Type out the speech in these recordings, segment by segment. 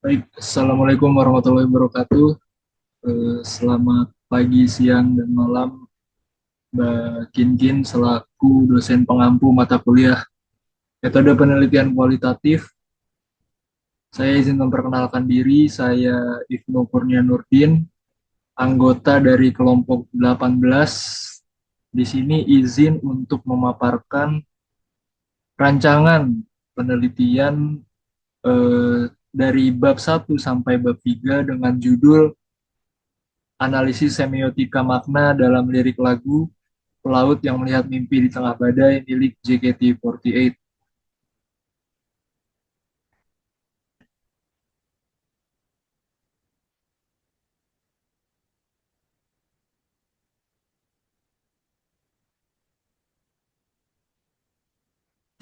Baik, Assalamualaikum warahmatullahi wabarakatuh. Selamat pagi, siang, dan malam, Mbak Kinkin selaku dosen pengampu mata kuliah Metode Penelitian Kualitatif. Saya izin memperkenalkan diri, saya Ibnu Kurnia Nurdin, anggota dari kelompok 18. Di sini izin untuk memaparkan rancangan penelitian dari bab 1 sampai bab 3 dengan judul Analisis Semiotika Makna dalam Lirik Lagu Pelaut yang Melihat Mimpi di Tengah Badai milik JKT48.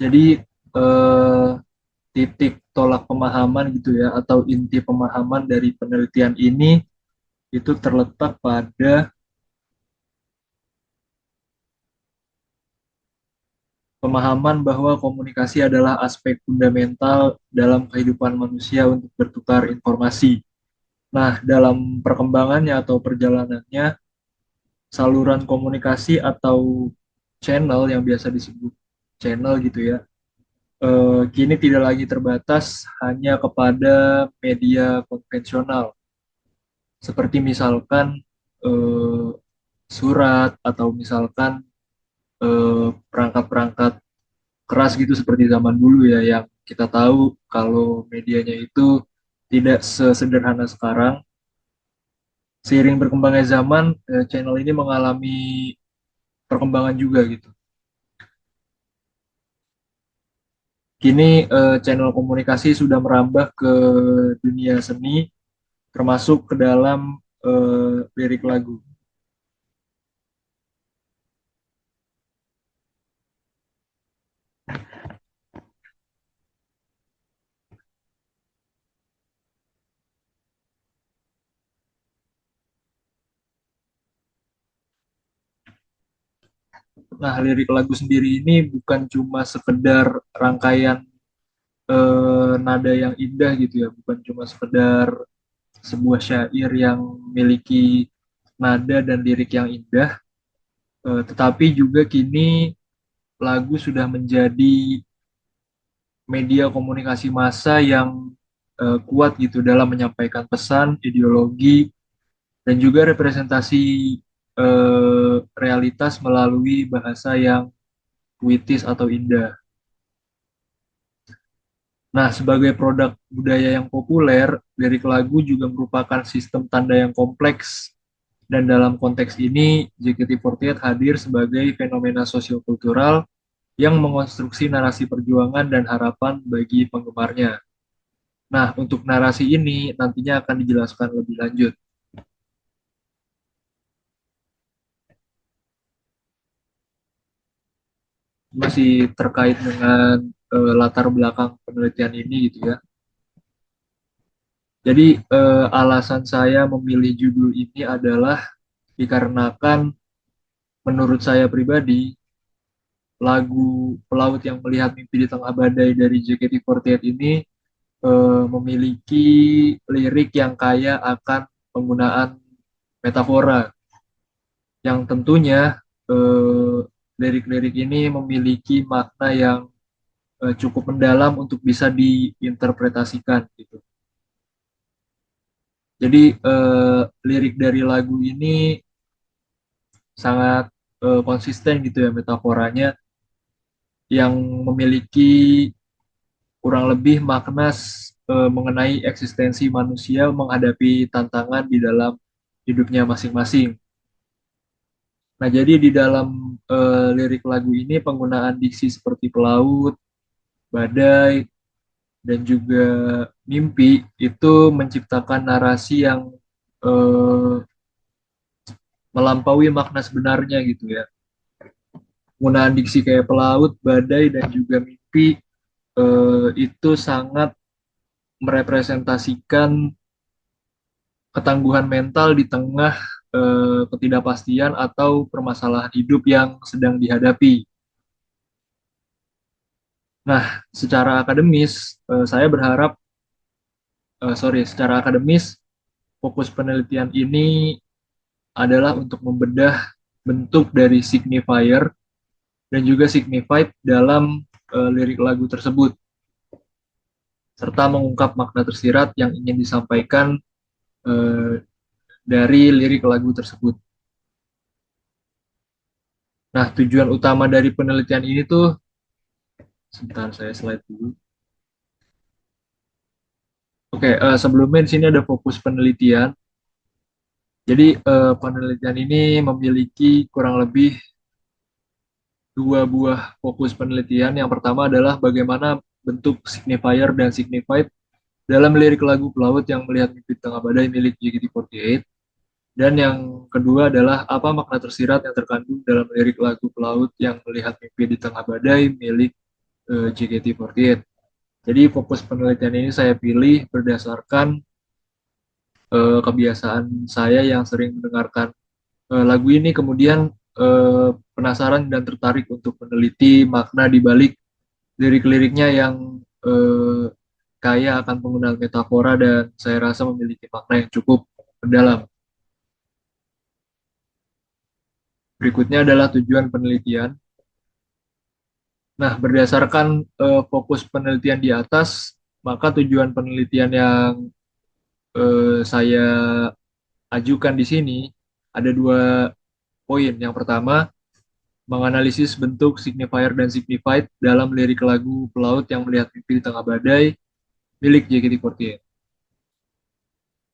Jadi eh, titik tolak pemahaman gitu ya, atau inti pemahaman dari penelitian ini itu terletak pada pemahaman bahwa komunikasi adalah aspek fundamental dalam kehidupan manusia untuk bertukar informasi. Nah, dalam perkembangannya atau perjalanannya, saluran komunikasi atau channel yang biasa disebut channel gitu ya, kini tidak lagi terbatas hanya kepada media konvensional, seperti misalkan eh, surat atau misalkan perangkat-perangkat keras gitu seperti zaman dulu ya, yang kita tahu kalau medianya itu tidak sesederhana sekarang. Seiring berkembangnya zaman, channel ini mengalami perkembangan juga gitu. Kini channel komunikasi sudah merambah ke dunia seni, termasuk ke dalam lirik lagu. Nah, lirik lagu sendiri ini bukan cuma sekedar rangkaian nada yang indah gitu ya, bukan cuma sekedar sebuah syair yang memiliki nada dan lirik yang indah, tetapi juga kini lagu sudah menjadi media komunikasi massa yang kuat gitu dalam menyampaikan pesan, ideologi, dan juga representasi realitas melalui bahasa yang puitis atau indah. Nah, sebagai produk budaya yang populer, lirik lagu juga merupakan sistem tanda yang kompleks. Dan dalam konteks ini, JKT48 hadir sebagai fenomena sosiokultural yang mengonstruksi narasi perjuangan dan harapan bagi penggemarnya. Nah, untuk narasi ini nantinya akan dijelaskan lebih lanjut. Masih terkait dengan latar belakang penelitian ini gitu ya. Jadi alasan saya memilih judul ini adalah dikarenakan menurut saya pribadi, lagu Pelaut yang Melihat Mimpi di Tengah Badai dari JKT48 ini memiliki lirik yang kaya akan penggunaan metafora, yang tentunya eh, lirik-lirik ini memiliki makna yang cukup mendalam untuk bisa diinterpretasikan gitu. Jadi lirik dari lagu ini sangat konsisten gitu ya metaforanya, yang memiliki kurang lebih makna mengenai eksistensi manusia menghadapi tantangan di dalam hidupnya masing-masing. Nah, jadi di dalam lirik lagu ini penggunaan diksi seperti pelaut, badai, dan juga mimpi itu menciptakan narasi yang eh, melampaui makna sebenarnya gitu ya. Penggunaan diksi kayak pelaut, badai, dan juga mimpi itu sangat merepresentasikan ketangguhan mental di tengah ketidakpastian atau permasalahan hidup yang sedang dihadapi. Nah, secara akademis, saya berharap secara akademis, fokus penelitian ini adalah untuk membedah bentuk dari signifier dan juga signified dalam lirik lagu tersebut, serta mengungkap makna tersirat yang ingin disampaikan eh, dari lirik lagu tersebut. Nah, tujuan utama dari penelitian ini tuh, sebentar saya slide dulu. Oke, sebelumnya di sini ada fokus penelitian. Jadi penelitian ini memiliki kurang lebih dua buah fokus penelitian. Yang pertama adalah bagaimana bentuk signifier dan signified dalam lirik lagu Pelaut yang Melihat Mimpi di Tengah Badai milik JKT48. Dan yang kedua adalah apa makna tersirat yang terkandung dalam lirik lagu Pelaut yang Melihat Mimpi di Tengah Badai milik JKT48. Jadi fokus penelitian ini saya pilih berdasarkan kebiasaan saya yang sering mendengarkan lagu ini, kemudian penasaran dan tertarik untuk meneliti makna di balik lirik-liriknya yang kaya akan penggunaan metafora dan saya rasa memiliki makna yang cukup mendalam. Berikutnya adalah tujuan penelitian. Nah, berdasarkan fokus penelitian di atas, maka tujuan penelitian yang saya ajukan di sini ada dua poin. Yang pertama, menganalisis bentuk signifier dan signified dalam lirik lagu Pelaut yang Melihat Mimpi di Tengah Badai milik JKT48.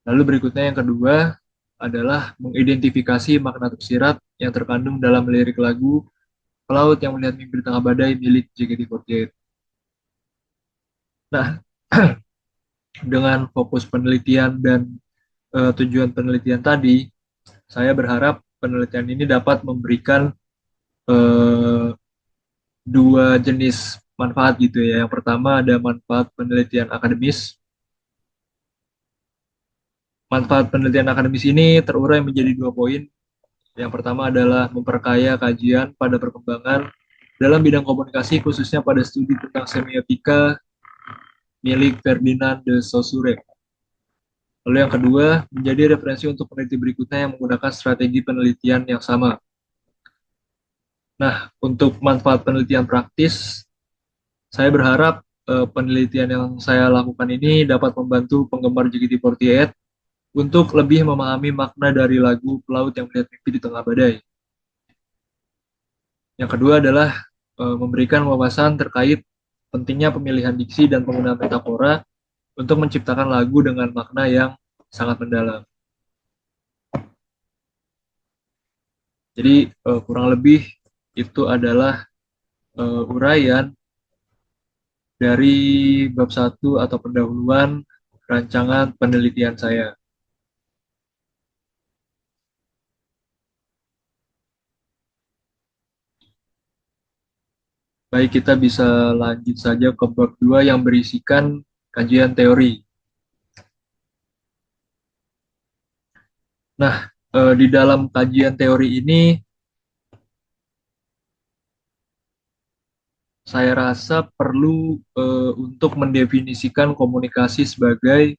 Lalu berikutnya yang kedua adalah mengidentifikasi makna tersirat yang terkandung dalam lirik lagu Pelaut yang Melihat Mimpi di Tengah Badai milik JKT48. Nah, dengan fokus penelitian dan tujuan penelitian tadi, saya berharap penelitian ini dapat memberikan eh, dua jenis manfaat gitu ya. Yang pertama ada manfaat penelitian akademis. Manfaat penelitian akademis ini terurai menjadi dua poin. Yang pertama adalah memperkaya kajian pada perkembangan dalam bidang komunikasi, khususnya pada studi tentang semiotika milik Ferdinand de Saussure. Lalu yang kedua, menjadi referensi untuk peneliti berikutnya yang menggunakan strategi penelitian yang sama. Nah, untuk manfaat penelitian praktis, saya berharap penelitian yang saya lakukan ini dapat membantu penggemar JKT48 untuk lebih memahami makna dari lagu Pelaut yang Melihat Mimpi di Tengah Badai. Yang kedua adalah memberikan wawasan terkait pentingnya pemilihan diksi dan penggunaan metafora untuk menciptakan lagu dengan makna yang sangat mendalam. Jadi kurang lebih itu adalah uraian dari bab 1 atau pendahuluan rancangan penelitian saya. Baik, kita bisa lanjut saja ke bab 2 yang berisikan kajian teori. Nah, di dalam kajian teori ini, saya rasa perlu untuk mendefinisikan komunikasi sebagai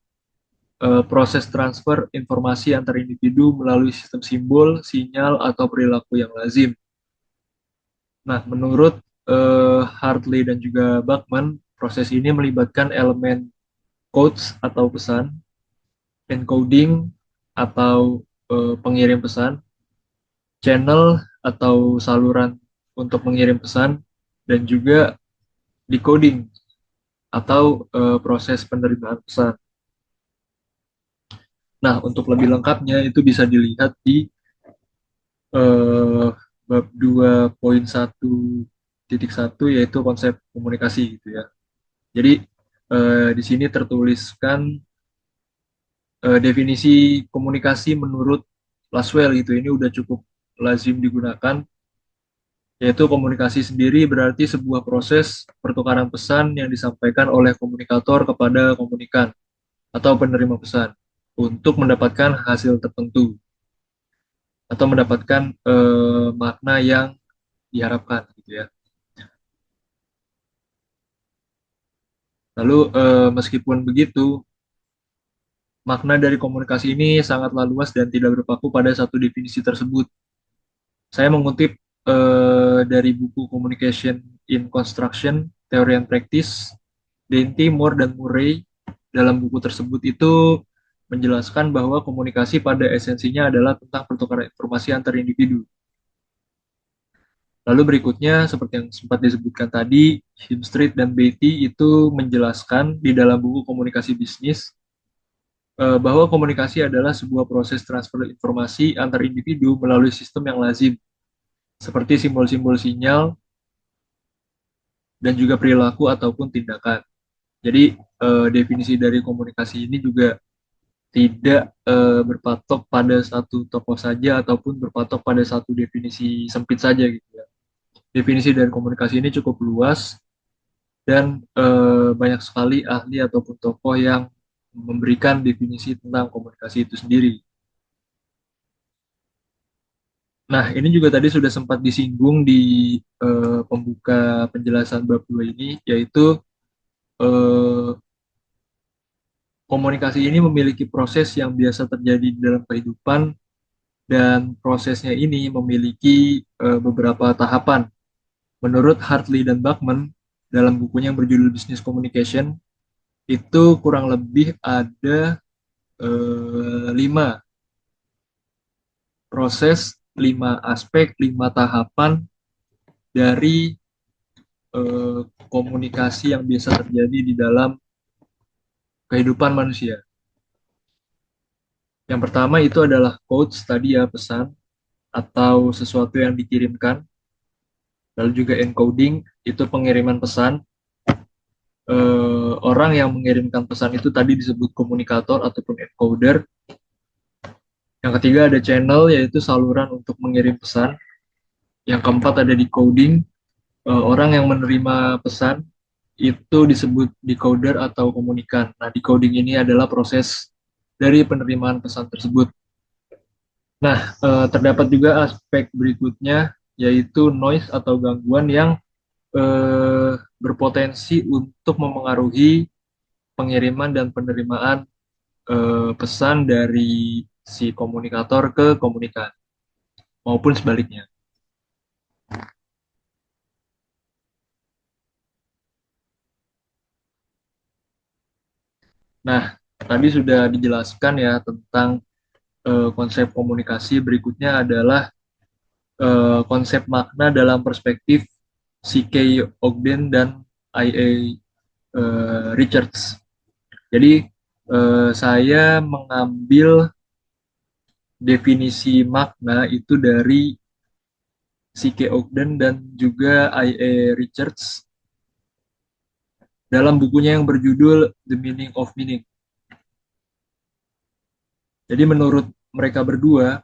proses transfer informasi antar individu melalui sistem simbol, sinyal, atau perilaku yang lazim. Nah, menurut Hartley dan juga Bachman, proses ini melibatkan elemen codes atau pesan, encoding atau pengirim pesan, channel atau saluran untuk mengirim pesan, dan juga decoding atau proses penerimaan pesan. Nah, untuk lebih lengkapnya itu bisa dilihat di bab 2.1.1 yaitu konsep komunikasi gitu ya. Jadi di sini tertuliskan definisi komunikasi menurut Laswell gitu. Ini udah cukup lazim digunakan, yaitu komunikasi sendiri berarti sebuah proses pertukaran pesan yang disampaikan oleh komunikator kepada komunikan atau penerima pesan untuk mendapatkan hasil tertentu atau mendapatkan makna yang diharapkan gitu ya. Lalu meskipun begitu, Makna dari komunikasi ini sangatlah luas dan tidak berpaku pada satu definisi tersebut. Saya mengutip dari buku Communication in Construction, Theory and Practice, Dainty, Moore, dan Murray. Dalam buku tersebut itu menjelaskan bahwa komunikasi pada esensinya adalah tentang pertukaran informasi antar individu. Lalu berikutnya, seperti yang sempat disebutkan tadi, Himstreet dan Beatty itu menjelaskan di dalam buku Komunikasi Bisnis bahwa komunikasi adalah sebuah proses transfer informasi antar individu melalui sistem yang lazim, seperti simbol-simbol sinyal dan juga perilaku ataupun tindakan. Jadi definisi dari komunikasi ini juga tidak berpatok pada satu tokoh saja ataupun berpatok pada satu definisi sempit saja gitu ya. Definisi dari komunikasi ini cukup luas dan banyak sekali ahli ataupun tokoh yang memberikan definisi tentang komunikasi itu sendiri. Nah, ini juga tadi sudah sempat disinggung di pembuka penjelasan bab 2 ini, yaitu eh, komunikasi ini memiliki proses yang biasa terjadi di dalam kehidupan dan prosesnya ini memiliki beberapa tahapan. Menurut Hartley dan Bachman, dalam bukunya yang berjudul Business Communication, itu kurang lebih ada 5 proses, 5 aspek, 5 tahapan dari eh, komunikasi yang biasa terjadi di dalam kehidupan manusia. Yang pertama itu adalah quotes tadi ya, pesan atau sesuatu yang dikirimkan. Lalu juga encoding, itu pengiriman pesan. Orang yang mengirimkan pesan itu tadi disebut komunikator ataupun encoder. Yang ketiga ada channel, yaitu saluran untuk mengirim pesan. Yang keempat ada decoding, orang yang menerima pesan itu disebut decoder atau komunikan. Nah, decoding ini adalah proses dari penerimaan pesan tersebut. Nah, terdapat juga aspek berikutnya, yaitu noise atau gangguan yang berpotensi untuk memengaruhi pengiriman dan penerimaan pesan dari si komunikator ke komunikan, maupun sebaliknya. Nah, tadi sudah dijelaskan ya tentang konsep komunikasi. Berikutnya adalah konsep makna dalam perspektif C.K. Ogden dan I.A. Richards. Jadi saya mengambil definisi makna itu dari C.K. Ogden dan juga I.A. Richards dalam bukunya yang berjudul The Meaning of Meaning. Jadi menurut mereka berdua,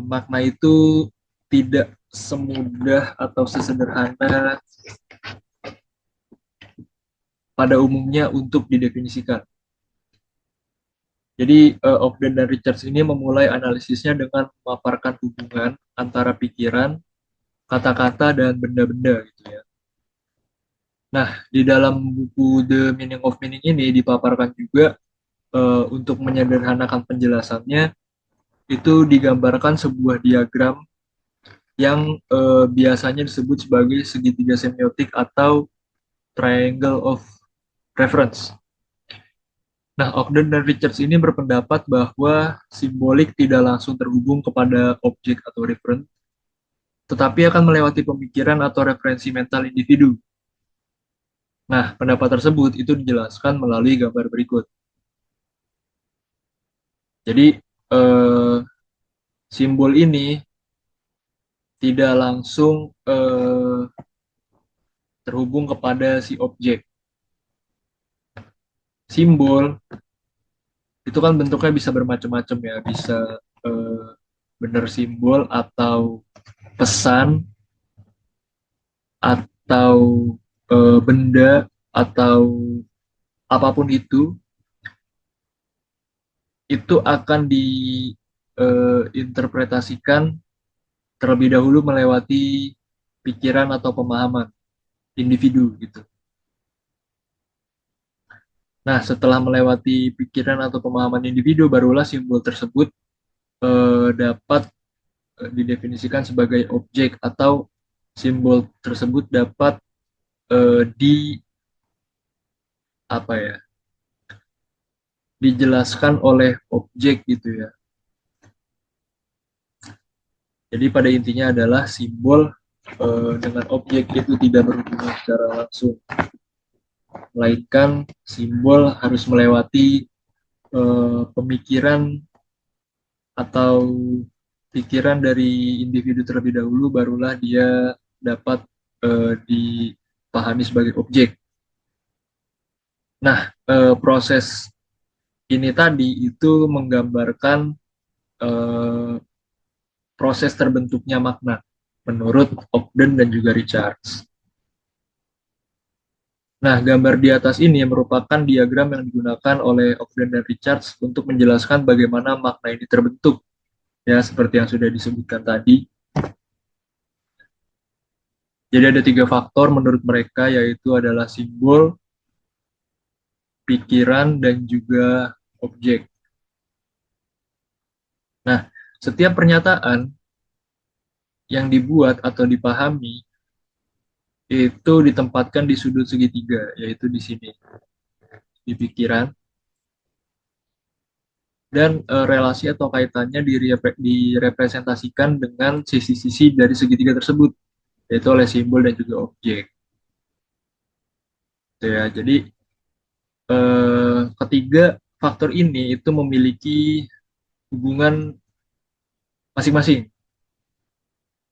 makna itu tidak semudah atau sesederhana pada umumnya untuk didefinisikan. Jadi Ogden dan Richards ini memulai analisisnya dengan memaparkan hubungan antara pikiran, kata-kata, dan benda-benda gitu ya. Nah, di dalam buku The Meaning of Meaning ini dipaparkan juga untuk menyederhanakan penjelasannya, itu digambarkan sebuah diagram yang biasanya disebut sebagai segitiga semiotik atau triangle of reference. Nah, Ogden dan Richards ini berpendapat bahwa simbolik tidak langsung terhubung kepada objek atau referent, tetapi akan melewati pemikiran atau referensi mental individu. Nah, pendapat tersebut itu dijelaskan melalui gambar berikut. Jadi, eh, simbol ini tidak langsung terhubung kepada si objek. Simbol itu kan bentuknya bisa bermacam-macam ya, bisa eh, benar simbol atau pesan atau benda atau apapun itu akan diinterpretasikan terlebih dahulu melewati pikiran atau pemahaman individu gitu. Nah, setelah melewati pikiran atau pemahaman individu, barulah simbol tersebut dapat didefinisikan sebagai objek atau simbol tersebut dapat di apa ya, dijelaskan oleh objek gitu ya. Jadi pada intinya adalah simbol dengan objek itu tidak berhubungan secara langsung, melainkan simbol harus melewati pemikiran atau pikiran dari individu terlebih dahulu, barulah dia dapat dipahami sebagai objek. Nah, proses ini tadi itu menggambarkan eh, proses terbentuknya makna menurut Ogden dan juga Richards. Nah, gambar di atas ini merupakan diagram yang digunakan oleh Ogden dan Richards untuk menjelaskan bagaimana makna ini terbentuk. Ya, seperti yang sudah disebutkan tadi. Jadi ada tiga faktor menurut mereka, yaitu adalah simbol, pikiran, dan juga objek. Nah, setiap pernyataan yang dibuat atau dipahami itu ditempatkan di sudut segitiga, yaitu di sini, di pikiran, dan relasi atau kaitannya direpresentasikan dengan sisi-sisi dari segitiga tersebut, yaitu oleh simbol dan juga objek. Gitu ya. Jadi ketiga faktor ini itu memiliki hubungan masing-masing.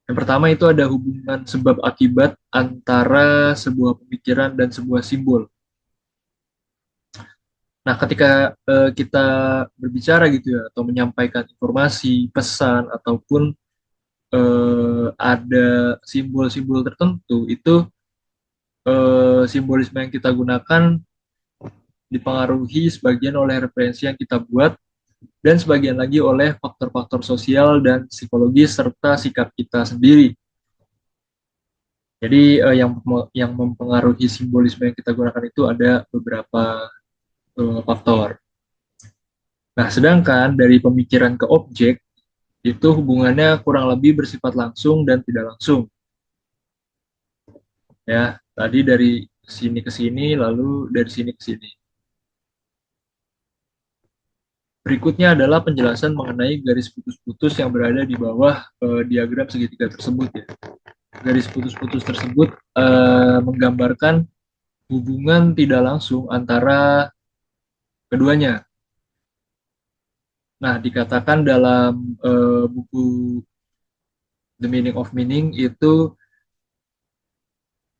Yang pertama itu ada hubungan sebab akibat antara sebuah pemikiran dan sebuah simbol. Nah, ketika kita berbicara gitu ya, atau menyampaikan informasi, pesan, ataupun ada simbol-simbol tertentu, itu simbolisme yang kita gunakan dipengaruhi sebagian oleh referensi yang kita buat, dan sebagian lagi oleh faktor-faktor sosial dan psikologis serta sikap kita sendiri. Jadi yang mempengaruhi simbolisme yang kita gunakan itu ada beberapa faktor. Nah, sedangkan dari pemikiran ke objek itu hubungannya kurang lebih bersifat langsung dan tidak langsung. Ya, tadi dari sini ke sini, lalu dari sini ke sini. Berikutnya adalah penjelasan mengenai garis putus-putus yang berada di bawah diagram segitiga tersebut ya. Garis putus-putus tersebut menggambarkan hubungan tidak langsung antara keduanya. Nah, dikatakan dalam buku The Meaning of Meaning itu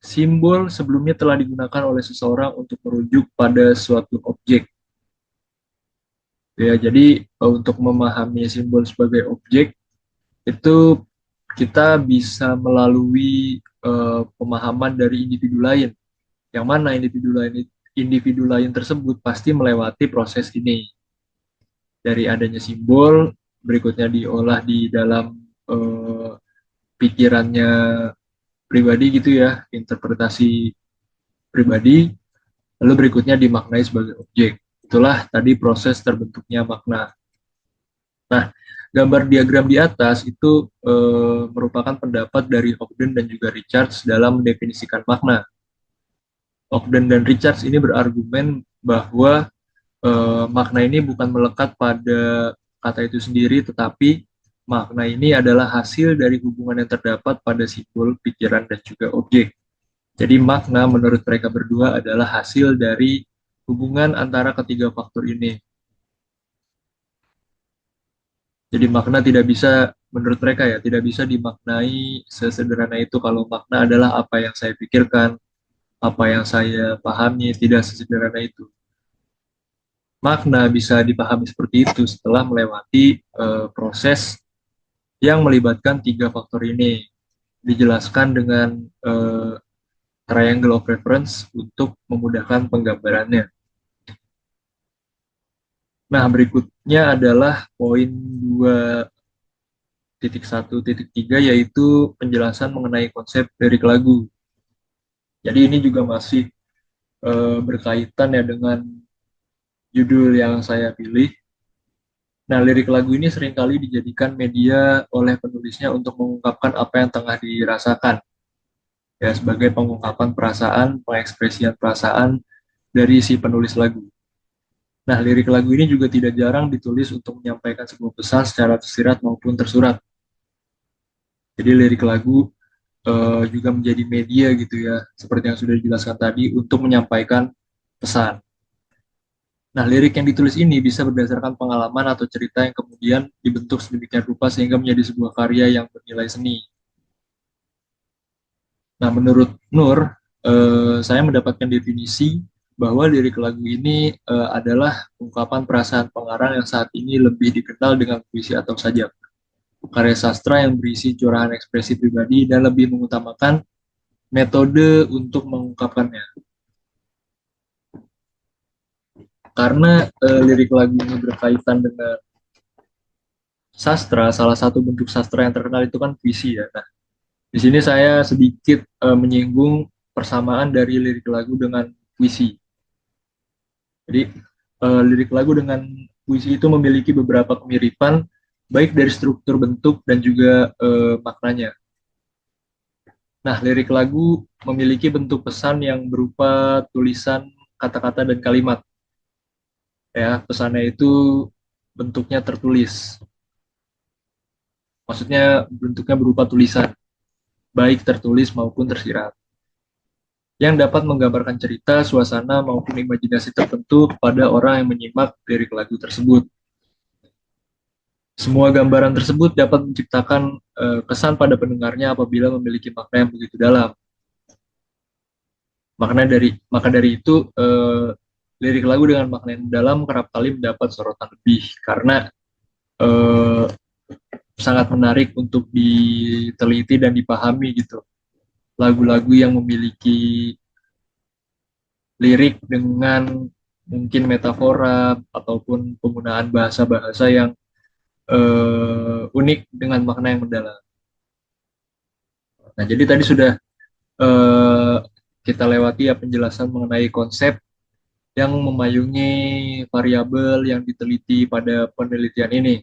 simbol sebelumnya telah digunakan oleh seseorang untuk merujuk pada suatu objek. Ya, jadi untuk memahami simbol sebagai objek itu kita bisa melalui pemahaman dari individu lain. Yang mana individu lain tersebut pasti melewati proses ini. Dari adanya simbol, berikutnya diolah di dalam pikirannya pribadi gitu ya, interpretasi pribadi, lalu berikutnya dimaknai sebagai objek. Itulah tadi proses terbentuknya makna. Nah, gambar diagram di atas itu merupakan pendapat dari Ogden dan juga Richards dalam mendefinisikan makna. Ogden dan Richards ini berargumen bahwa makna ini bukan melekat pada kata itu sendiri, tetapi makna ini adalah hasil dari hubungan yang terdapat pada simbol, pikiran, dan juga objek. Jadi makna menurut mereka berdua adalah hasil dari hubungan antara ketiga faktor ini. Jadi makna tidak bisa, menurut mereka ya, tidak bisa dimaknai sesederhana itu. Kalau makna adalah apa yang saya pikirkan, apa yang saya pahami, tidak sesederhana itu. Makna bisa dipahami seperti itu setelah melewati proses yang melibatkan tiga faktor ini. Dijelaskan dengan triangle of reference untuk memudahkan penggambarannya. Nah, berikutnya adalah poin 2.1.3, yaitu penjelasan mengenai konsep lirik lagu. Jadi ini juga masih berkaitan ya dengan judul yang saya pilih. Nah, lirik lagu ini seringkali dijadikan media oleh penulisnya untuk mengungkapkan apa yang tengah dirasakan, ya sebagai pengungkapan perasaan, pengekspresian perasaan dari si penulis lagu. Nah, lirik lagu ini juga tidak jarang ditulis untuk menyampaikan sebuah pesan secara tersirat maupun tersurat. Jadi lirik lagu juga menjadi media gitu ya, seperti yang sudah dijelaskan tadi untuk menyampaikan pesan. Nah, lirik yang ditulis ini bisa berdasarkan pengalaman atau cerita yang kemudian dibentuk sedemikian rupa sehingga menjadi sebuah karya yang bernilai seni. Nah, menurut Nur, saya mendapatkan definisi bahwa lirik lagu ini adalah ungkapan perasaan pengarang yang saat ini lebih dikenal dengan puisi atau sajak. Karya sastra yang berisi curahan ekspresi pribadi dan lebih mengutamakan metode untuk mengungkapkannya. Karena lirik lagu ini berkaitan dengan sastra, salah satu bentuk sastra yang terkenal itu kan puisi ya. Nah, di sini saya sedikit menyinggung persamaan dari lirik lagu dengan puisi. Jadi lirik lagu dengan puisi itu memiliki beberapa kemiripan, baik dari struktur bentuk dan juga maknanya. Nah, lirik lagu memiliki bentuk pesan yang berupa tulisan kata-kata dan kalimat. Ya, pesannya itu bentuknya tertulis. Maksudnya bentuknya berupa tulisan, baik tertulis maupun tersirat, yang dapat menggambarkan cerita, suasana, maupun imajinasi tertentu kepada orang yang menyimak lirik lagu tersebut. Semua gambaran tersebut dapat menciptakan kesan pada pendengarnya apabila memiliki makna yang begitu dalam. Maka dari itu lirik lagu dengan makna yang dalam kerap kali mendapat sorotan lebih karena eh, sangat menarik untuk diteliti dan dipahami gitu. Lagu-lagu yang memiliki lirik dengan mungkin metafora ataupun penggunaan bahasa-bahasa yang unik dengan makna yang mendalam. Nah, jadi tadi sudah eh, kita lewati ya penjelasan mengenai konsep yang memayungi variabel yang diteliti pada penelitian ini.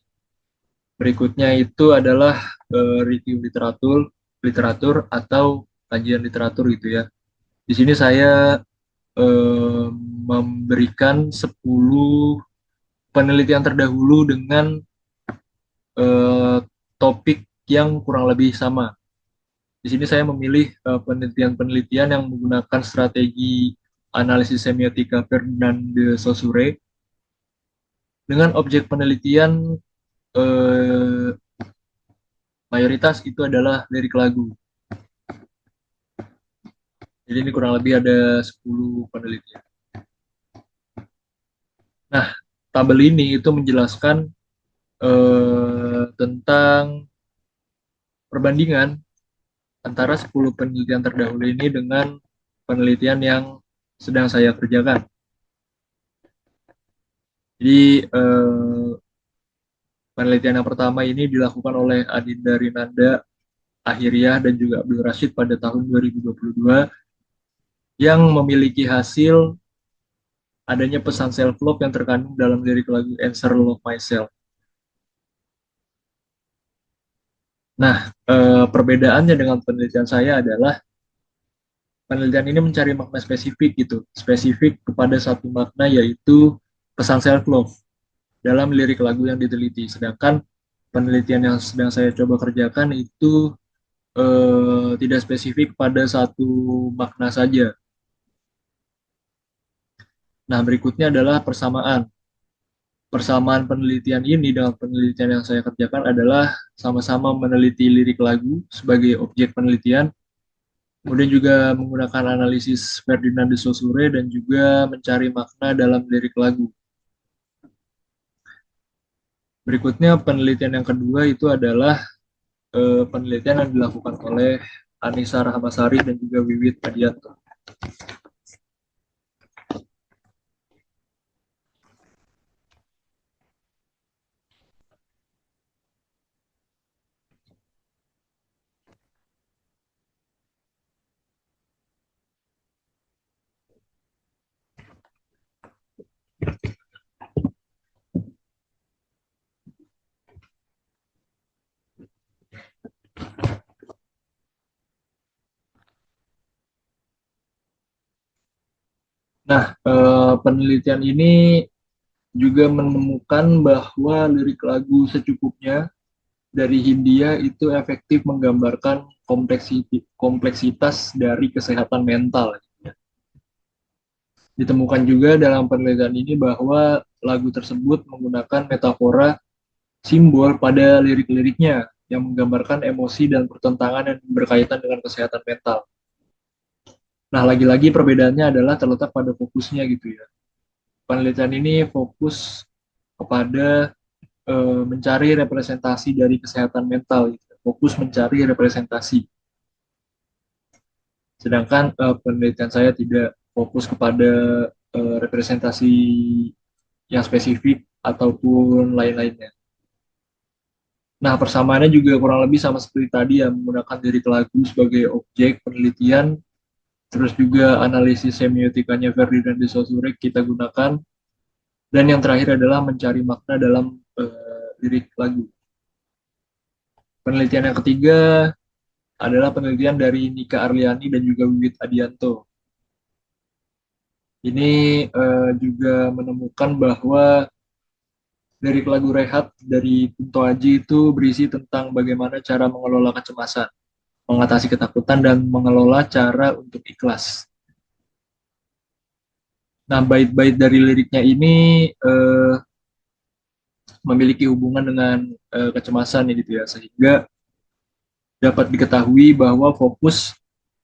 Berikutnya itu adalah review literatur atau kajian literatur gitu ya. Di sini saya eh, memberikan 10 penelitian terdahulu dengan eh, topik yang kurang lebih sama. Di sini saya memilih penelitian-penelitian yang menggunakan strategi analisis semiotika Ferdinand de Saussure dengan objek penelitian eh, mayoritas itu adalah lirik lagu. Jadi ini kurang lebih ada 10 penelitian. Nah, tabel ini itu menjelaskan tentang perbandingan antara 10 penelitian terdahulu ini dengan penelitian yang sedang saya kerjakan. Jadi penelitian yang pertama ini dilakukan oleh Adinda Rinanda Akhiriah dan juga Abdul Rashid pada tahun 2022 yang memiliki hasil adanya pesan self-love yang terkandung dalam lirik lagu Answer Love Myself. Nah, perbedaannya dengan penelitian saya adalah penelitian ini mencari makna spesifik gitu, spesifik kepada satu makna yaitu pesan self-love dalam lirik lagu yang diteliti. Sedangkan penelitian yang sedang saya coba kerjakan itu tidak spesifik pada satu makna saja. Nah, berikutnya adalah persamaan. Persamaan penelitian ini dengan penelitian yang saya kerjakan adalah sama-sama meneliti lirik lagu sebagai objek penelitian, kemudian juga menggunakan analisis Ferdinand de Saussure dan juga mencari makna dalam lirik lagu. Berikutnya penelitian yang kedua itu adalah penelitian yang dilakukan oleh Anissa Rahmasari dan juga Wiwit Adianto. Nah, penelitian ini juga menemukan bahwa lirik lagu secukupnya dari Hindia itu efektif menggambarkan kompleksitas dari kesehatan mental. Ditemukan juga dalam penelitian ini bahwa lagu tersebut menggunakan metafora simbol pada lirik-liriknya yang menggambarkan emosi dan pertentangan yang berkaitan dengan kesehatan mental. Nah, lagi-lagi perbedaannya adalah terletak pada fokusnya gitu ya. Penelitian ini fokus kepada mencari representasi dari kesehatan mental, gitu. Fokus mencari representasi. Sedangkan penelitian saya tidak fokus kepada representasi yang spesifik ataupun lain-lainnya. Nah, persamaannya juga kurang lebih sama seperti tadi ya, menggunakan lirik lagu sebagai objek penelitian, terus juga analisis semiotikanya Ferdinand de Saussure kita gunakan, dan yang terakhir adalah mencari makna dalam lirik lagu. Penelitian yang ketiga adalah penelitian dari Nika Arliani dan juga Wiwit Adianto. Ini juga menemukan bahwa lirik lagu Rehat dari Kunto Aji itu berisi tentang bagaimana cara mengelola kecemasan, mengatasi ketakutan, dan mengelola cara untuk ikhlas. Nah, bait-bait dari liriknya ini memiliki hubungan dengan kecemasan gitu ya, sehingga dapat diketahui bahwa fokus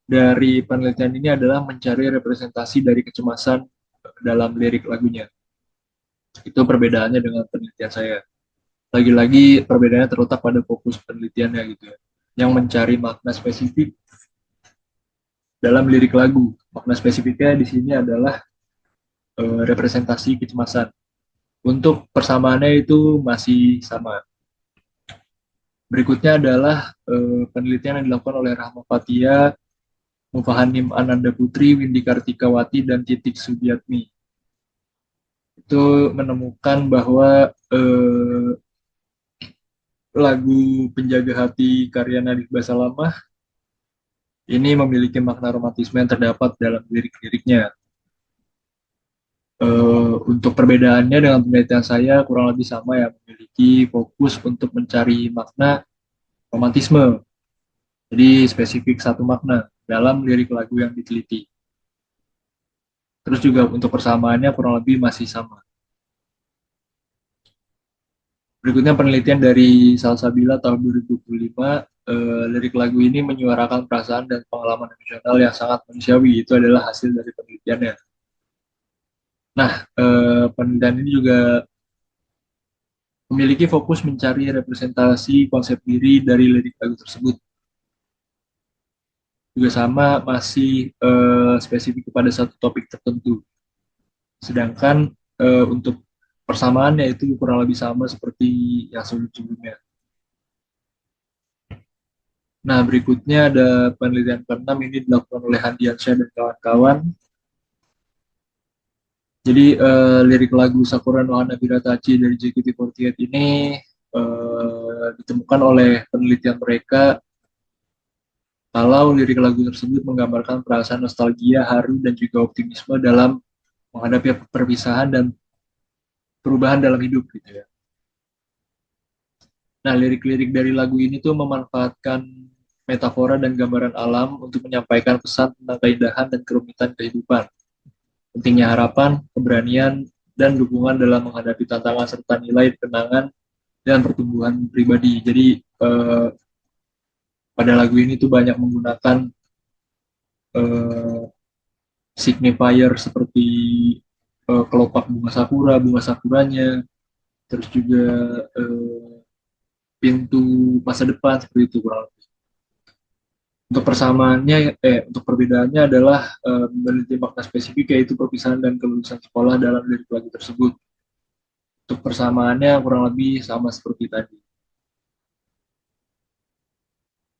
dari penelitian ini adalah mencari representasi dari kecemasan dalam lirik lagunya. Itu perbedaannya dengan penelitian saya. Lagi-lagi perbedaannya terletak pada fokus penelitiannya gitu ya, yang mencari makna spesifik dalam lirik lagu. Makna spesifiknya di sini adalah representasi kecemasan. Untuk persamaannya itu masih sama. Berikutnya adalah penelitian yang dilakukan oleh Rahma Fathia, Mufahanim Ananda Putri, Windy Kartikawati, dan Titik Sudiatmi. Itu menemukan bahwa lagu Penjaga Hati karya Nadif Basalamah ini memiliki makna romantisme yang terdapat dalam lirik-liriknya. Untuk perbedaannya dengan penelitian saya kurang lebih sama ya, memiliki fokus untuk mencari makna romantisme. Jadi spesifik satu makna dalam lirik lagu yang diteliti. Terus juga untuk persamaannya kurang lebih masih sama. Berikutnya penelitian dari Salsabila tahun 2025, lirik lagu ini menyuarakan perasaan dan pengalaman emosional yang sangat manusiawi. Itu adalah hasil dari penelitiannya. Nah, penelitian ini juga memiliki fokus mencari representasi konsep diri dari lirik lagu tersebut. Juga sama masih spesifik kepada satu topik tertentu. Sedangkan untuk persamaannya itu kurang lebih sama seperti yang sebelumnya. Nah, berikutnya ada penelitian ke-6 ini dilakukan oleh Handiansyah dan kawan-kawan. Jadi lirik lagu Sakura no Hana Biratachi dari JKT48 ini ditemukan oleh penelitian mereka kalau lirik lagu tersebut menggambarkan perasaan nostalgia, haru, dan juga optimisme dalam menghadapi perpisahan dan perubahan dalam hidup gitu ya. Nah, lirik-lirik dari lagu ini tuh memanfaatkan metafora dan gambaran alam untuk menyampaikan pesan tentang keindahan dan kerumitan kehidupan. Pentingnya harapan, keberanian, dan dukungan dalam menghadapi tantangan serta nilai kenangan dan pertumbuhan pribadi. Jadi pada lagu ini tuh banyak menggunakan eh, signifier seperti kelopak bunga sakuranya, terus juga eh, pintu masa depan seperti itu kurang lebih. Untuk persamaannya, untuk perbedaannya adalah memiliki makna spesifik yaitu perpisahan dan kelulusan sekolah dalam lirik lagu tersebut. Untuk persamaannya kurang lebih sama seperti tadi.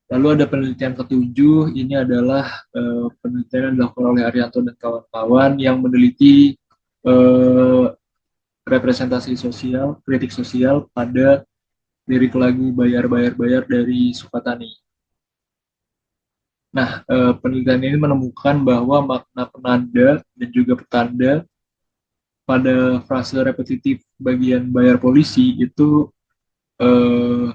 Lalu ada penelitian ketujuh, ini adalah penelitian yang dilakukan oleh Arianto dan kawan-kawan yang meneliti eh, representasi sosial, kritik sosial pada lirik lagu Bayar Bayar Bayar dari Sukatani. Nah, penelitian ini menemukan bahwa makna penanda dan juga petanda pada frase repetitif bagian bayar polisi itu eh,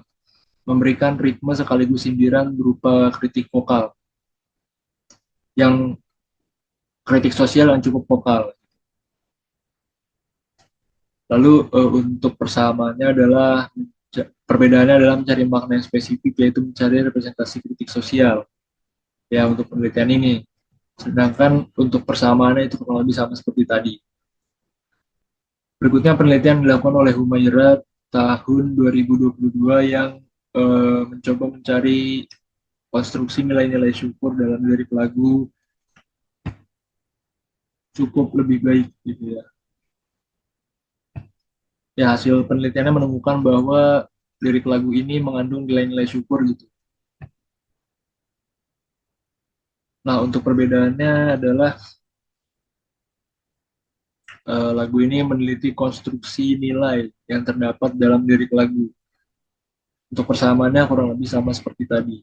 memberikan ritme sekaligus sindiran berupa kritik vokal, yang kritik sosial yang cukup vokal. Lalu untuk persamaannya adalah perbedaannya adalah mencari makna yang spesifik, yaitu mencari representasi kritik sosial ya untuk penelitian ini. Sedangkan untuk persamaannya itu kurang lebih sama seperti tadi. Berikutnya penelitian dilakukan oleh Humaira tahun 2022 yang mencoba mencari konstruksi nilai-nilai syukur dalam lirik lagu cukup lebih baik gitu ya. Ya, hasil penelitiannya menemukan bahwa lirik lagu ini mengandung nilai-nilai syukur gitu. Nah, untuk perbedaannya adalah lagu ini meneliti konstruksi nilai yang terdapat dalam lirik lagu. Untuk persamaannya kurang lebih sama seperti tadi.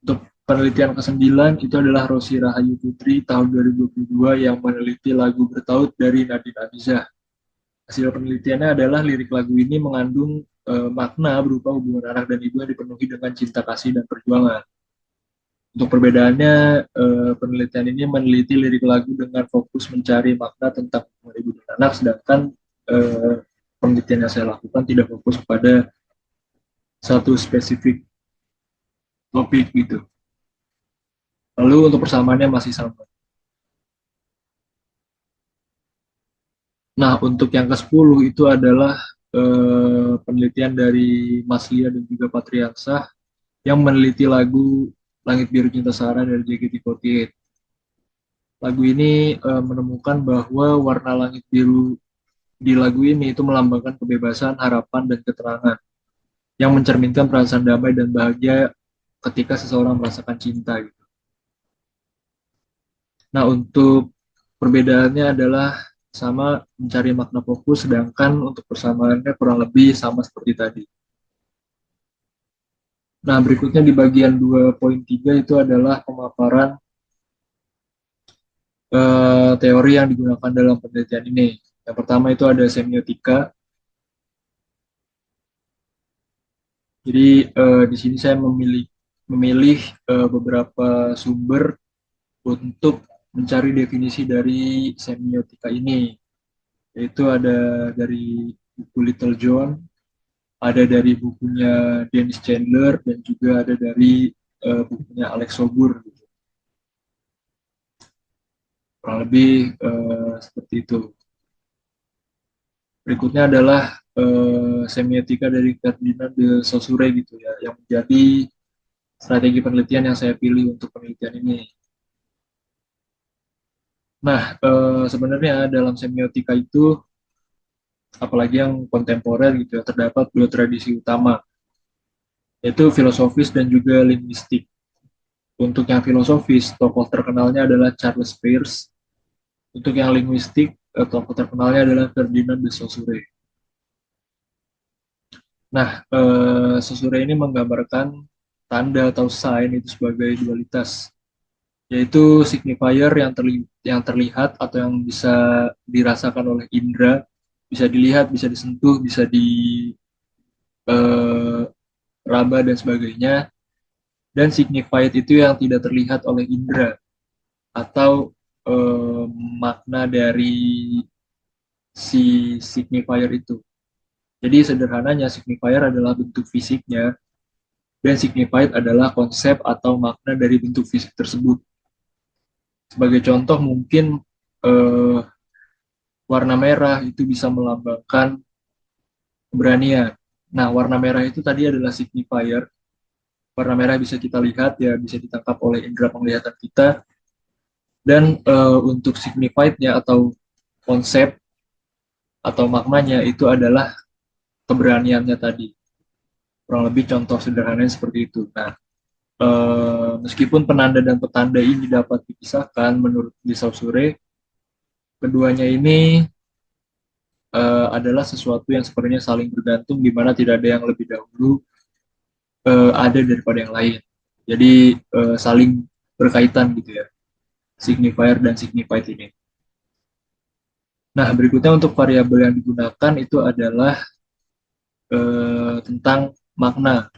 Untuk penelitian ke-9 itu adalah Rosi Rahayu Putri tahun 2022 yang meneliti lagu Bertaut dari Nadine Amizah. Hasil penelitiannya adalah lirik lagu ini mengandung makna berupa hubungan anak dan ibu yang dipenuhi dengan cinta kasih dan perjuangan. Untuk perbedaannya, penelitian ini meneliti lirik lagu dengan fokus mencari makna tentang hubungan ibu dan anak, sedangkan penelitian yang saya lakukan tidak fokus pada satu spesifik topik gitu. Lalu untuk persamaannya masih sama. Nah, untuk yang ke-10 itu adalah penelitian dari Mas Lia dan juga Patriansah yang meneliti lagu Langit Biru Cinta Sara dari JKT48. Lagu ini menemukan bahwa warna langit biru di lagu ini itu melambangkan kebebasan, harapan, dan keterangan yang mencerminkan perasaan damai dan bahagia ketika seseorang merasakan cinta gitu. Nah, untuk perbedaannya adalah sama mencari makna fokus, sedangkan untuk persamaannya kurang lebih sama seperti tadi. Nah, berikutnya di bagian 2.3 itu adalah pemaparan teori yang digunakan dalam penelitian ini. Yang pertama itu ada semiotika. Jadi di sini saya memilih beberapa sumber untuk mencari definisi dari semiotika ini, yaitu ada dari buku Little John, ada dari bukunya Dennis Chandler, dan juga ada dari bukunya Alex Sobur. Kurang lebih seperti itu. Berikutnya adalah semiotika dari Ferdinand de Saussure gitu ya, yang menjadi strategi penelitian yang saya pilih untuk penelitian ini. Nah, sebenarnya dalam semiotika itu, apalagi yang kontemporer gitu ya, terdapat dua tradisi utama, yaitu filosofis dan juga linguistik. Untuk yang filosofis, tokoh terkenalnya adalah Charles Peirce. Untuk yang linguistik, tokoh terkenalnya adalah Ferdinand de Saussure. Nah, Saussure ini menggambarkan tanda atau sign itu sebagai dualitas, yaitu signifier yang terlihat atau yang bisa dirasakan oleh indera, bisa dilihat, bisa disentuh, bisa diraba dan sebagainya. Dan signified itu yang tidak terlihat oleh indera atau makna dari si signifier itu. Jadi sederhananya signifier adalah bentuk fisiknya dan signified adalah konsep atau makna dari bentuk fisik tersebut. Sebagai contoh mungkin eh, warna merah itu bisa melambangkan keberanian. Nah, warna merah itu tadi adalah signifier. Warna merah bisa kita lihat ya, bisa ditangkap oleh indera penglihatan kita. Dan untuk signified-nya atau konsep atau maknanya itu adalah keberaniannya tadi. Kurang lebih contoh sederhananya seperti itu. Nah, meskipun penanda dan petanda ini dapat dipisahkan menurut Di Saussure, keduanya ini adalah sesuatu yang sebenarnya saling bergantung, di mana tidak ada yang lebih dahulu ada daripada yang lain. Jadi saling berkaitan gitu ya, signifier dan signified ini. Nah, berikutnya untuk variabel yang digunakan itu adalah tentang makna.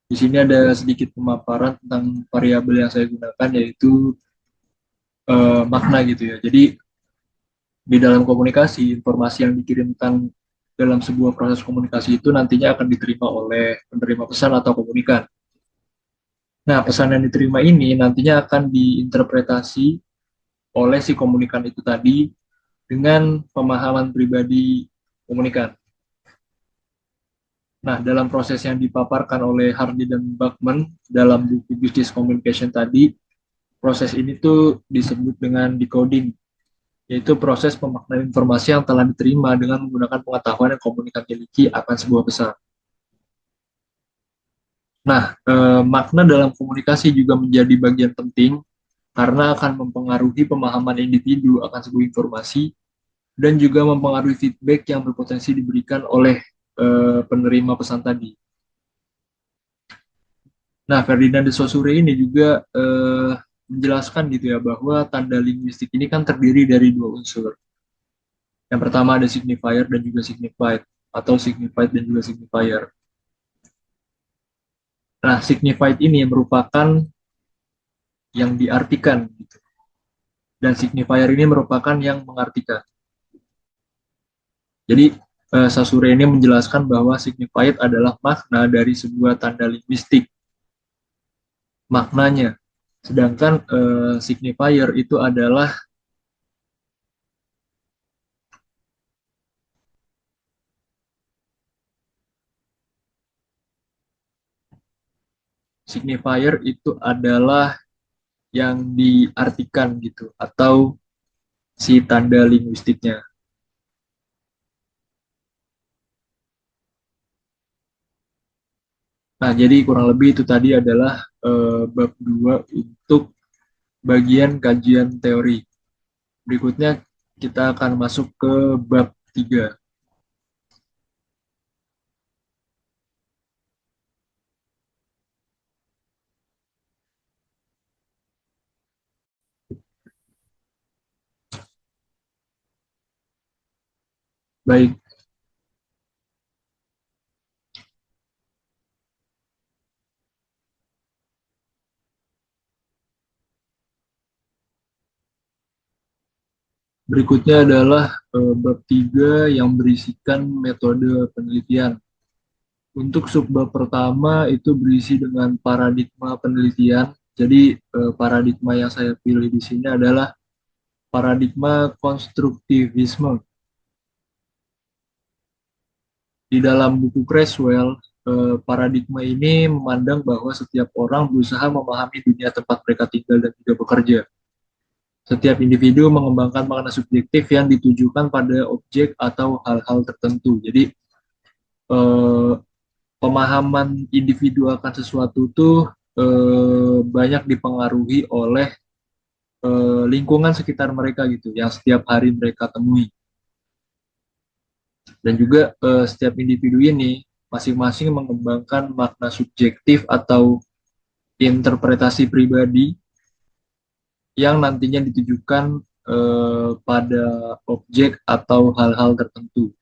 Di sini ada sedikit pemaparan tentang variabel yang saya gunakan, yaitu makna gitu ya. Jadi di dalam komunikasi, informasi yang dikirimkan dalam sebuah proses komunikasi itu nantinya akan diterima oleh penerima pesan atau komunikan. Nah, pesan yang diterima ini nantinya akan diinterpretasi oleh si komunikan itu tadi dengan pemahaman pribadi komunikan. Nah, dalam proses yang dipaparkan oleh Hardy dan Bachman dalam buku Business Communication tadi, proses ini tuh disebut dengan decoding, yaitu proses pemaknaan informasi yang telah diterima dengan menggunakan pengetahuan yang komunikan miliki akan sebuah pesan. Nah, makna dalam komunikasi juga menjadi bagian penting karena akan mempengaruhi pemahaman individu akan sebuah informasi dan juga mempengaruhi feedback yang berpotensi diberikan oleh penerima pesan tadi. Nah, Ferdinand de Saussure ini juga menjelaskan gitu ya bahwa tanda linguistik ini kan terdiri dari dua unsur. Yang pertama ada signifier dan juga signified, atau signified dan juga signifier. Nah, signified ini merupakan yang diartikan gitu. Dan signifier ini merupakan yang mengartikan. Jadi Saussure ini menjelaskan bahwa signified adalah makna dari sebuah tanda linguistik, maknanya. Sedangkan signifier itu adalah yang diartikan gitu atau si tanda linguistiknya. Nah, jadi kurang lebih itu tadi adalah bab 2 untuk bagian kajian teori. Berikutnya kita akan masuk ke bab 3. Baik, berikutnya adalah bab 3 yang berisikan metode penelitian. Untuk subbab pertama itu berisi dengan paradigma penelitian. Jadi paradigma yang saya pilih di sini adalah paradigma konstruktivisme. Di dalam buku Creswell, paradigma ini memandang bahwa setiap orang berusaha memahami dunia tempat mereka tinggal dan juga bekerja. Setiap individu mengembangkan makna subjektif yang ditujukan pada objek atau hal-hal tertentu. Jadi, eh, pemahaman individu akan sesuatu itu banyak dipengaruhi oleh lingkungan sekitar mereka gitu, yang setiap hari mereka temui. Dan juga setiap individu ini masing-masing mengembangkan makna subjektif atau interpretasi pribadi yang nantinya ditujukan pada objek atau hal-hal tertentu.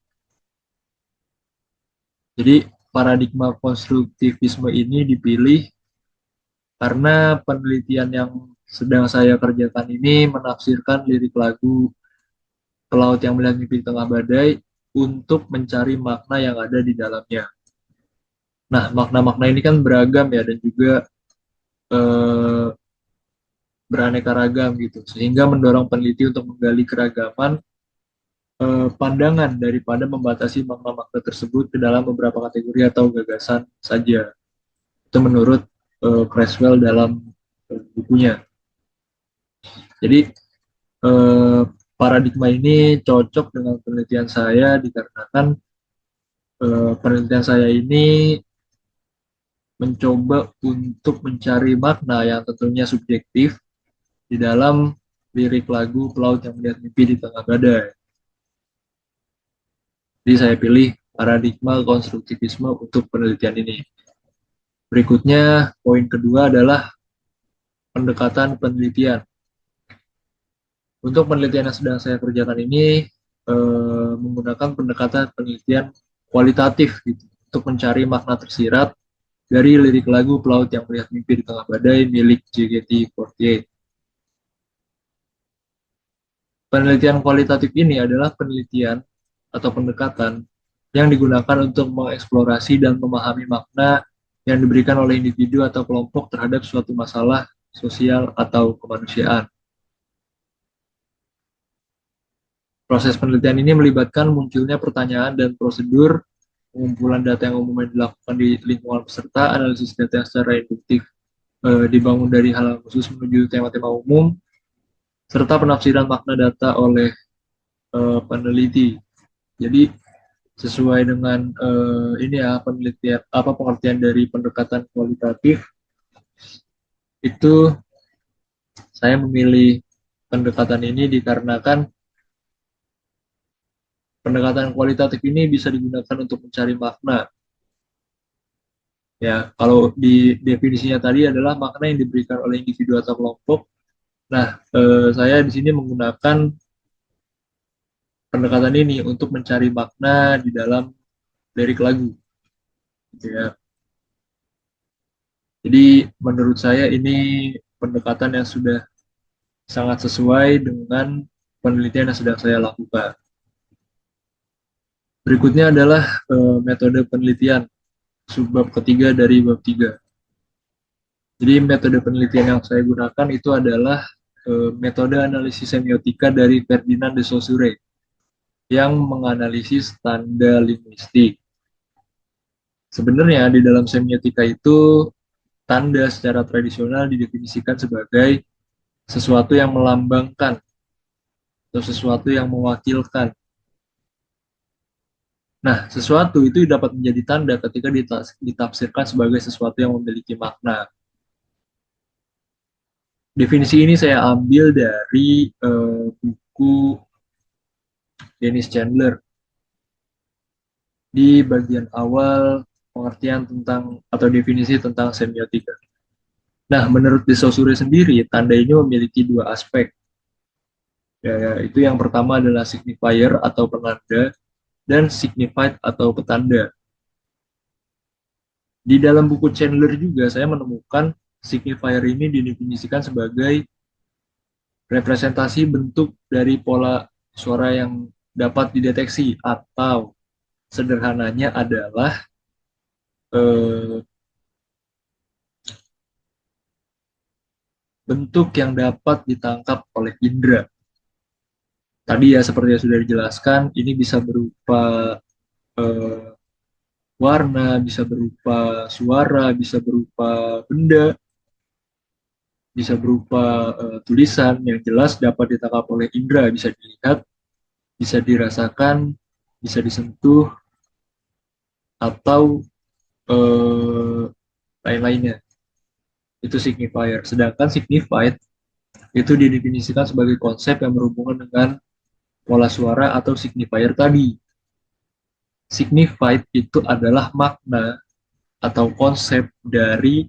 Jadi paradigma konstruktivisme ini dipilih karena penelitian yang sedang saya kerjakan ini menafsirkan lirik lagu Pelaut yang melihat mimpi di tengah badai untuk mencari makna yang ada di dalamnya. Nah, makna-makna ini kan beragam ya dan juga eh, beraneka ragam gitu, sehingga mendorong peneliti untuk menggali keragaman pandangan daripada membatasi makna-makna tersebut ke dalam beberapa kategori atau gagasan saja. Itu menurut Creswell dalam bukunya. Jadi eh, paradigma ini cocok dengan penelitian saya dikarenakan penelitian saya ini mencoba untuk mencari makna yang tentunya subjektif di dalam lirik lagu Pelaut yang Melihat Mimpi di Tengah Badai. Jadi saya pilih paradigma konstruktivisme untuk penelitian ini. Berikutnya, poin kedua adalah pendekatan penelitian. Untuk penelitian yang sedang saya kerjakan ini menggunakan pendekatan penelitian kualitatif gitu, untuk mencari makna tersirat dari lirik lagu Pelaut yang Melihat Mimpi di Tengah Badai milik JKT48. Penelitian kualitatif ini adalah penelitian atau pendekatan yang digunakan untuk mengeksplorasi dan memahami makna yang diberikan oleh individu atau kelompok terhadap suatu masalah sosial atau kemanusiaan. Proses penelitian ini melibatkan munculnya pertanyaan dan prosedur, pengumpulan data yang umumnya dilakukan di lingkungan peserta, analisis data yang secara induktif dibangun dari hal khusus menuju tema-tema umum, serta penafsiran makna data oleh peneliti. Jadi sesuai dengan ini ya penelitian apa pengertian dari pendekatan kualitatif itu saya memilih pendekatan ini dikarenakan pendekatan kualitatif ini bisa digunakan untuk mencari makna. Ya, kalau di definisinya tadi adalah makna yang diberikan oleh individu atau kelompok. Nah, saya di sini menggunakan pendekatan ini untuk mencari makna di dalam lirik lagu. Gitu ya. Jadi menurut saya ini pendekatan yang sudah sangat sesuai dengan penelitian yang sedang saya lakukan. Berikutnya adalah metode penelitian, subbab ketiga dari bab 3. Jadi metode penelitian yang saya gunakan itu adalah metode analisis semiotika dari Ferdinand de Saussure yang menganalisis tanda linguistik. Sebenarnya di dalam semiotika itu tanda secara tradisional didefinisikan sebagai sesuatu yang melambangkan atau sesuatu yang mewakilkan. Nah, sesuatu itu dapat menjadi tanda ketika ditafsirkan sebagai sesuatu yang memiliki makna. Definisi ini saya ambil dari buku Dennis Chandler di bagian awal pengertian tentang atau definisi tentang semiotika. Nah, menurut De Saussure sendiri, tanda ini memiliki dua aspek. Ya, itu yang pertama adalah signifier atau penanda dan signified atau petanda. Di dalam buku Chandler juga saya menemukan signifier ini didefinisikan sebagai representasi bentuk dari pola suara yang dapat dideteksi atau sederhananya adalah eh, bentuk yang dapat ditangkap oleh indera. Tadi ya seperti yang sudah dijelaskan, ini bisa berupa eh, warna, bisa berupa suara, bisa berupa benda, bisa berupa tulisan yang jelas dapat ditangkap oleh indera, bisa dilihat, bisa dirasakan, bisa disentuh, atau lain-lainnya. Itu signifier. Sedangkan signified itu didefinisikan sebagai konsep yang berhubungan dengan pola suara atau signifier tadi. Signified itu adalah makna atau konsep dari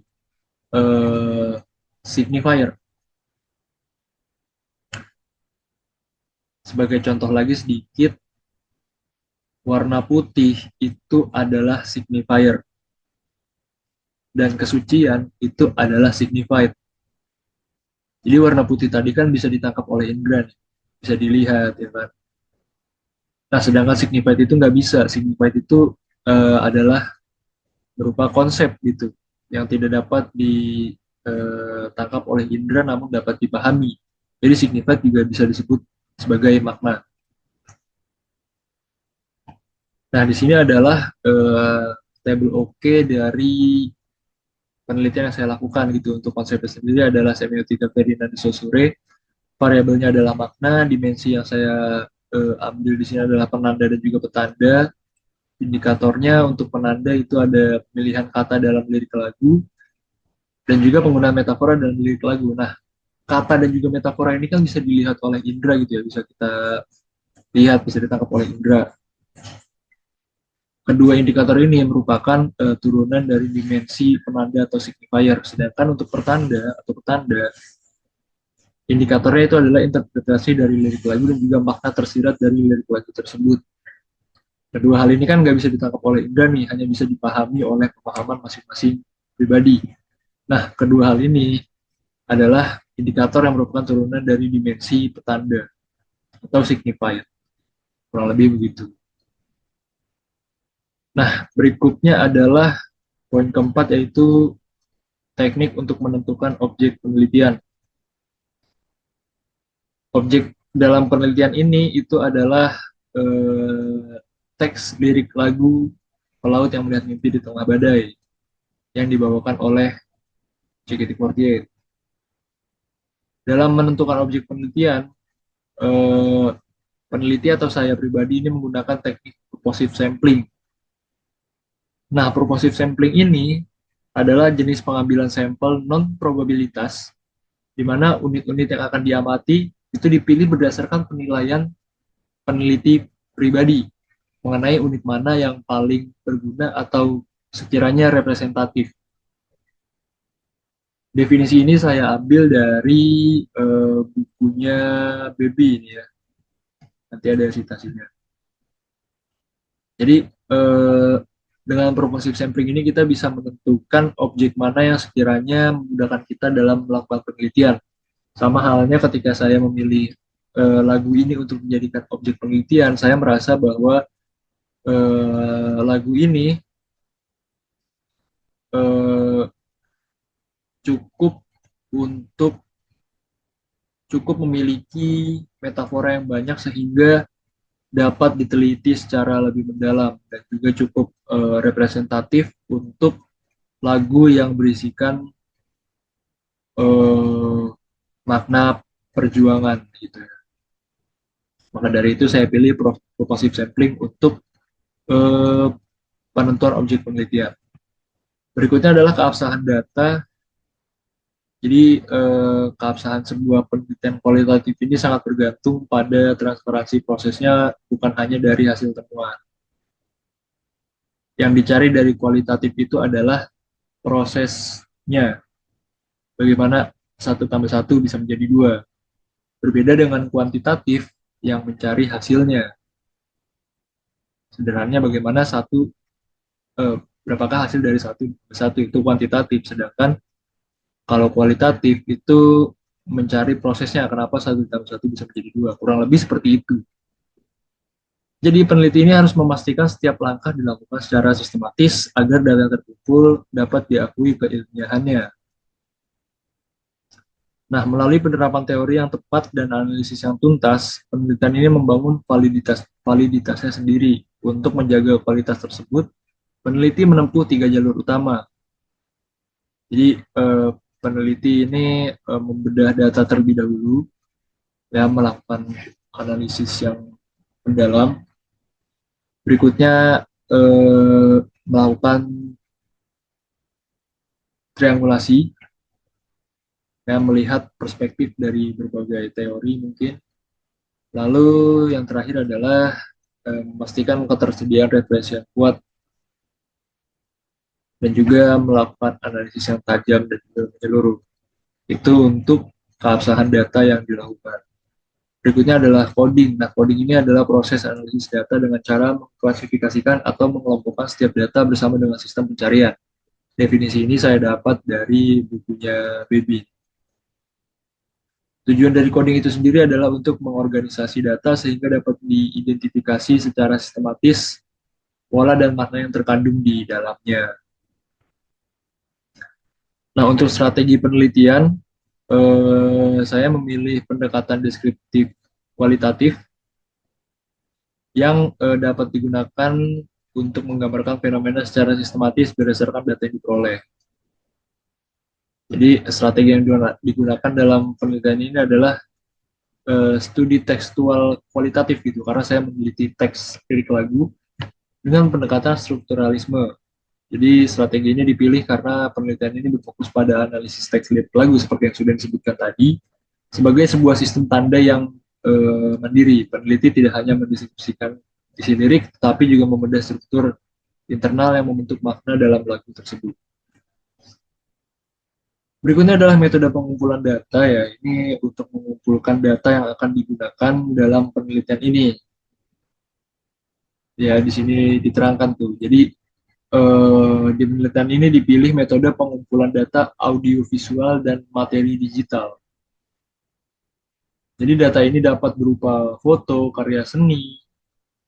signifier. Sebagai contoh lagi sedikit, warna putih itu adalah signifier. Dan kesucian itu adalah signified. Jadi warna putih tadi kan bisa ditangkap oleh indera, bisa dilihat, ya kan. Nah, sedangkan signified itu nggak bisa. Signified itu adalah berupa konsep gitu, yang tidak dapat ditangkap oleh indera namun dapat dipahami. Jadi signified juga bisa disebut sebagai makna. Nah, di sini adalah table OK dari penelitian yang saya lakukan gitu. Untuk konsepnya sendiri adalah semiotika Ferdinand de Saussure. Variabelnya adalah makna, dimensi yang saya ambil di sini adalah penanda dan juga petanda. Indikatornya untuk penanda itu ada pemilihan kata dalam lirik lagu dan juga penggunaan metafora dalam lirik lagu. Nah, kata dan juga metafora ini kan bisa dilihat oleh indera gitu ya, bisa kita lihat, bisa ditangkap oleh indera. Kedua indikator ini merupakan turunan dari dimensi penanda atau signifier. Sedangkan untuk pertanda atau petanda, indikatornya itu adalah interpretasi dari lirik lagu dan juga makna tersirat dari lirik lagu tersebut. Kedua hal ini kan nggak bisa ditangkap oleh indra nih, hanya bisa dipahami oleh pemahaman masing-masing pribadi. Nah, kedua hal ini adalah indikator yang merupakan turunan dari dimensi petanda atau signifier. Kurang lebih begitu. Nah, berikutnya adalah poin keempat, yaitu teknik untuk menentukan objek penelitian. Objek dalam penelitian ini itu adalah teks lirik lagu Pelaut yang Melihat Mimpi di Tengah Badai yang dibawakan oleh JKT48. Dalam menentukan objek penelitian, peneliti atau saya pribadi ini menggunakan teknik purposive sampling. Nah, purposive sampling ini adalah jenis pengambilan sampel non-probabilitas, di mana unit-unit yang akan diamati itu dipilih berdasarkan penilaian peneliti pribadi mengenai unit mana yang paling berguna atau sekiranya representatif. Definisi ini saya ambil dari bukunya Baby ini ya. Nanti ada citasinya. Jadi dengan purposive sampling ini kita bisa menentukan objek mana yang sekiranya memudahkan kita dalam melakukan penelitian. Sama halnya ketika saya memilih lagu ini untuk menjadikan objek penelitian, saya merasa bahwa lagu ini cukup untuk cukup memiliki metafora yang banyak sehingga dapat diteliti secara lebih mendalam dan juga cukup representatif untuk lagu yang berisikan makna perjuangan gitu ya. Maka dari itu saya pilih purposive sampling untuk penentuan objek penelitian. Berikutnya adalah keabsahan data. Jadi keabsahan sebuah penelitian kualitatif ini sangat bergantung pada transparansi prosesnya, bukan hanya dari hasil temuan. Yang dicari dari kualitatif itu adalah prosesnya. Bagaimana 1+1 bisa menjadi 2. Berbeda dengan kuantitatif yang mencari hasilnya. Sederhananya bagaimana berapakah hasil dari satu itu kuantitatif, sedangkan kalau kualitatif itu mencari prosesnya, kenapa 1+1 bisa menjadi 2. Kurang lebih seperti itu. Jadi peneliti ini harus memastikan setiap langkah dilakukan secara sistematis agar data yang terkumpul dapat diakui keilmiahannya. Nah, melalui penerapan teori yang tepat dan analisis yang tuntas, penelitian ini membangun validitasnya sendiri. Untuk menjaga kualitas tersebut, peneliti menempuh 3 jalur utama. Jadi, peneliti ini membedah data terlebih dahulu, ya, melakukan analisis yang mendalam. Berikutnya, melakukan triangulasi, ya, melihat perspektif dari berbagai teori mungkin. Lalu yang terakhir adalah memastikan ketersediaan referensi yang kuat dan juga melakukan analisis yang tajam dan juga menyeluruh. Itu untuk keabsahan data yang dilakukan. Berikutnya adalah coding. Nah, coding ini adalah proses analisis data dengan cara mengklasifikasikan atau mengelompokkan setiap data bersama dengan sistem pencarian. Definisi ini saya dapat dari bukunya Baby. Tujuan dari coding itu sendiri adalah untuk mengorganisasi data sehingga dapat diidentifikasi secara sistematis pola dan makna yang terkandung di dalamnya. Nah, untuk strategi penelitian, saya memilih pendekatan deskriptif kualitatif yang dapat digunakan untuk menggambarkan fenomena secara sistematis berdasarkan data yang diperoleh. Jadi strategi yang digunakan dalam penelitian ini adalah studi tekstual kualitatif gitu, karena saya meneliti teks lirik lagu dengan pendekatan strukturalisme. Jadi strategi ini dipilih karena penelitian ini berfokus pada analisis teks lirik lagu seperti yang sudah disebutkan tadi, sebagai sebuah sistem tanda yang mandiri. Peneliti tidak hanya mendeskripsikan isi lirik, tetapi juga membedah struktur internal yang membentuk makna dalam lagu tersebut. Berikutnya adalah metode pengumpulan data ya. Ini untuk mengumpulkan data yang akan digunakan dalam penelitian ini. Ya, di sini diterangkan tuh. Jadi di penelitian ini dipilih metode pengumpulan data audiovisual dan materi digital. Jadi data ini dapat berupa foto, karya seni,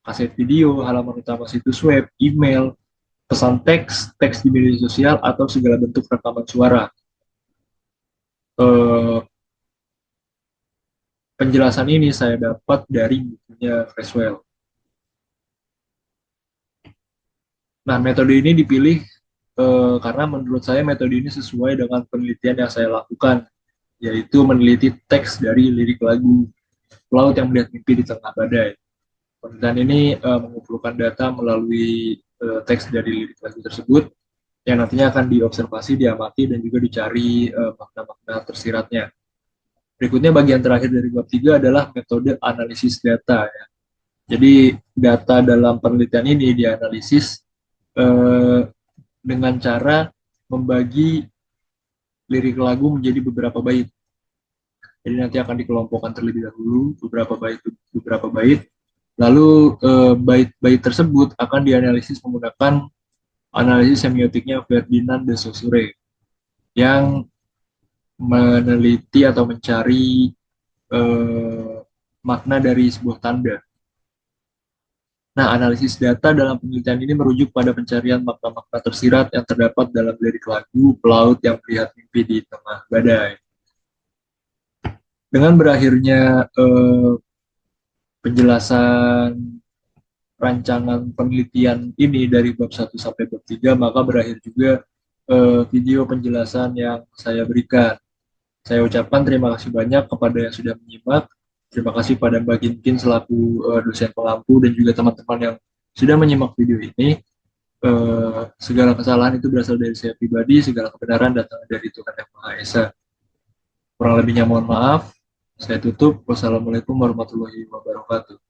kaset video, halaman utama situs web, email, pesan teks, teks di media sosial, atau segala bentuk rekaman suara. Eh, Penjelasan ini saya dapat dari bukunya Creswell. Nah, metode ini dipilih karena menurut saya metode ini sesuai dengan penelitian yang saya lakukan, yaitu meneliti teks dari lirik lagu Laut yang Melihat Mimpi di Tengah Badai. Penelitian ini mengumpulkan data melalui teks dari lirik lagu tersebut yang nantinya akan diobservasi, diamati, dan juga dicari makna-makna tersiratnya. Berikutnya bagian terakhir dari bab 3 adalah metode analisis data. Ya. Jadi data dalam penelitian ini dianalisis eh, dengan cara membagi lirik lagu menjadi beberapa bait. Jadi nanti akan dikelompokkan terlebih dahulu beberapa bait. Lalu bait-bait tersebut akan dianalisis menggunakan analisis semiotiknya Ferdinand de Saussure yang meneliti atau mencari eh, makna dari sebuah tanda. Nah, analisis data dalam penelitian ini merujuk pada pencarian makna-makna tersirat yang terdapat dalam lirik lagu Pelaut yang Melihat Mimpi di Tengah Badai. Dengan berakhirnya penjelasan rancangan penelitian ini dari bab 1 sampai bab 3, maka berakhir juga video penjelasan yang saya berikan. Saya ucapkan terima kasih banyak kepada yang sudah menyimak. Terima kasih pada Mbak Ginkin selaku dosen pengampu dan juga teman-teman yang sudah menyimak video ini. Segala kesalahan itu berasal dari saya pribadi, segala kebenaran datang dari Tuhan Yang Maha Esa. Kurang lebihnya mohon maaf. Saya tutup. Wassalamualaikum warahmatullahi wabarakatuh.